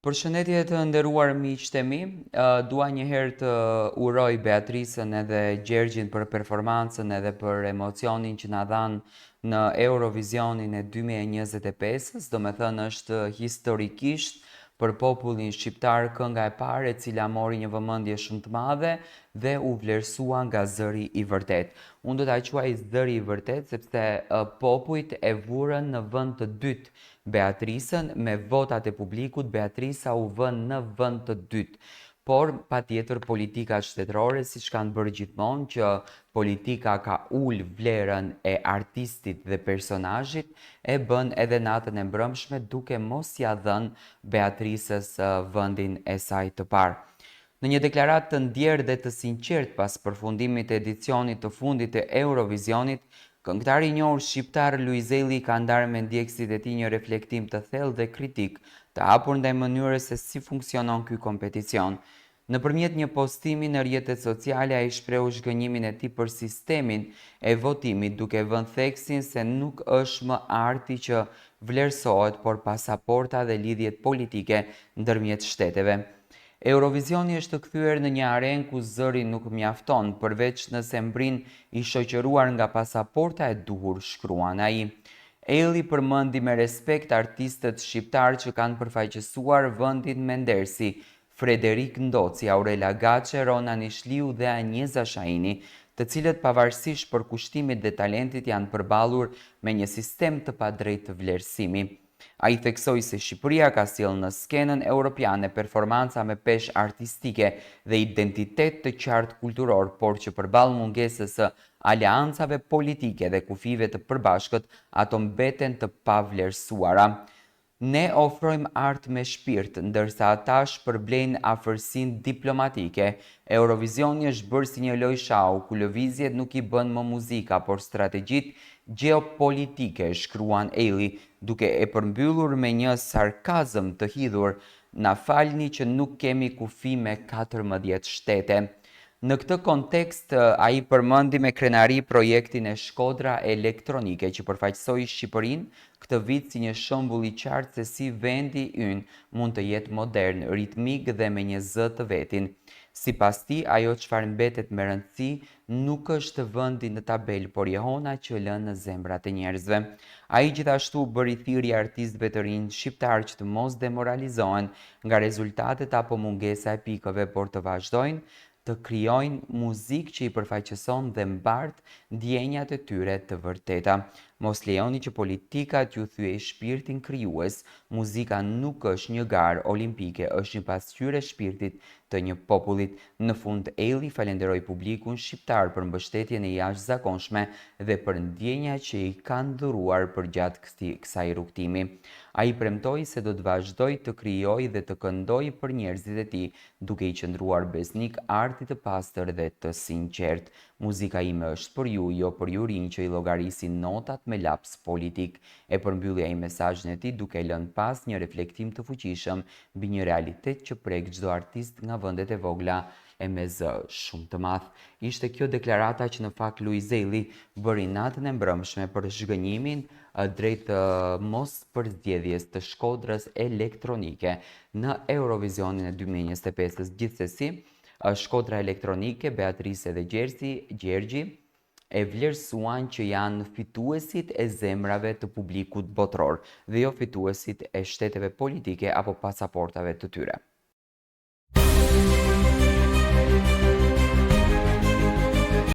Përshëndetje të nderuar miqtë e mi, dua një herë të uroj Beatrisën edhe Gjergjin për performancën edhe për emocionin që na dhanë në Eurovisionin e 2025-s, do me thënë është historikisht për popullin shqiptar kënga e parë e cila mori një vëmendje shumë të madhe dhe u vlerësua nga zëri i vërtet. Unë do ta quaj zëri i vërtet sepse popujt e vurën në vend të dytë Beatrisën, me votat e publikut Beatrisa u vën në vend të dytë. Por patjetër politikat shtetërore, siç kanë bërë gjithmonë, që politika ka ul vlerën e artistit dhe personazhit, e bën edhe natën e mbrëmshme duke mos ia dhënë Beatrisës vendin e saj të parë. Në një deklaratë të ndjerë dhe të sinqert pas përfundimit të edicionit të fundit të Eurovisionit, këngëtari i njohur shqiptar Luizelli ka ndarë me ndjekësit e tij një reflektim të thellë dhe kritik, të hapur ndaj mënyrës se si funksionon ky kompeticion. Nëpërmjet një postimi në rrjetet sociale, ai shprehu zhgënjimin e tij për sistemin e votimit, duke vënë theksin se nuk është më arti që vlerësohet, por pasaporta dhe lidhjet politike ndërmjet shteteve. Eurovisioni është kthyer në një arenë ku zëri nuk mjafton, përveç nëse mbrin i shoqëruar nga pasaporta e duhur, shkruan ai. Elli përmendi me respekt artistët shqiptar që kanë përfaqësuar vendin me nder si Frederik Ndoci, Aurela Gaçe, Rona Nishliu dhe Anjeza Shaini, të cilët pavarësisht përkushtimit dhe talentit janë përballur me një sistem të padrejtë të vlerësimi. Ai theksoi se Shqipëria ka sjellë në skenën europiane performanca me peshë artistike dhe identitet të qartë kulturor, por që përballë mungesës së aleancave politike dhe kufive të përbashkët, ato mbeten të pavlerësuara. Ne ofrojmë art me shpirt, ndërsa ata shpërblejnë afërsinë diplomatike. Eurovisioni është bërë si një lojë shau, ku lëvizjet nuk i bën më muzika, por strategjitë gjeopolitike, shkruan Elli, duke e përmbyllur me një sarkazëm të hidhur: na falni që nuk kemi kufi me 14 shtete. Në këtë kontekst, ai përmendi me krenari projektin e Shkodra elektronike që përfaqësoi Shqipërinë këtë vit si një shembull i qartë se si vendi ynë mund të jetë modern, ritmik dhe me një zë të vetin. Sipas tij, ajo çfarë mbetet me rëndësi nuk është vendi në tabelë, por jehona që lën në zemrat e njerëzve. Ai gjithashtu bëri thirrje artistëve të rinj shqiptar që të mos demoralizohen nga rezultatet apo mungesa e pikëve, por të vazhdojnë të krijojnë muzikë që i përfaqëson dhe mbart ndjenjat e tyre të vërteta. Mos lejoni që politikat ju thyej shpirtin krijues. Muzika nuk është një garë olimpike, është një pasqyrë e shpirtit të një popullit. Në fund, Elli falenderoi publikun shqiptar për mbështetjen e jashtëzakonshme dhe për ndjenjat që i kanë dhuruar përgjatë kësaj rrugtimi. Ai premtoi se do të vazhdoj të krijojë dhe të këndojë për njerëzit e tij, duke i qëndruar besnik artit të pastër dhe të sinqert. Muzika ime është për ju, jo për ju rinj që i llogarisin notat me laps politik. E përmbylli ai mesazhin e tij duke lënë pas një reflektim të fuqishëm mbi një realitet që prek çdo artist nga vendet e vogla e me zë shumë të madh. Ishte kjo deklarata që në fakt Luizelli bëri natën e mbrëmshme për zhgënjimin drejt mos përzgjedhjes të Shkodrës elektronike në Eurovisionin e 2025-s. Gjithsesi, Shkodra elektronike, Beatrisë dhe Gjergji e vlerësuan që janë fituesit e zemrave të publikut botror dhe jo fituesit e shteteve politike apo pasaportave të tyre.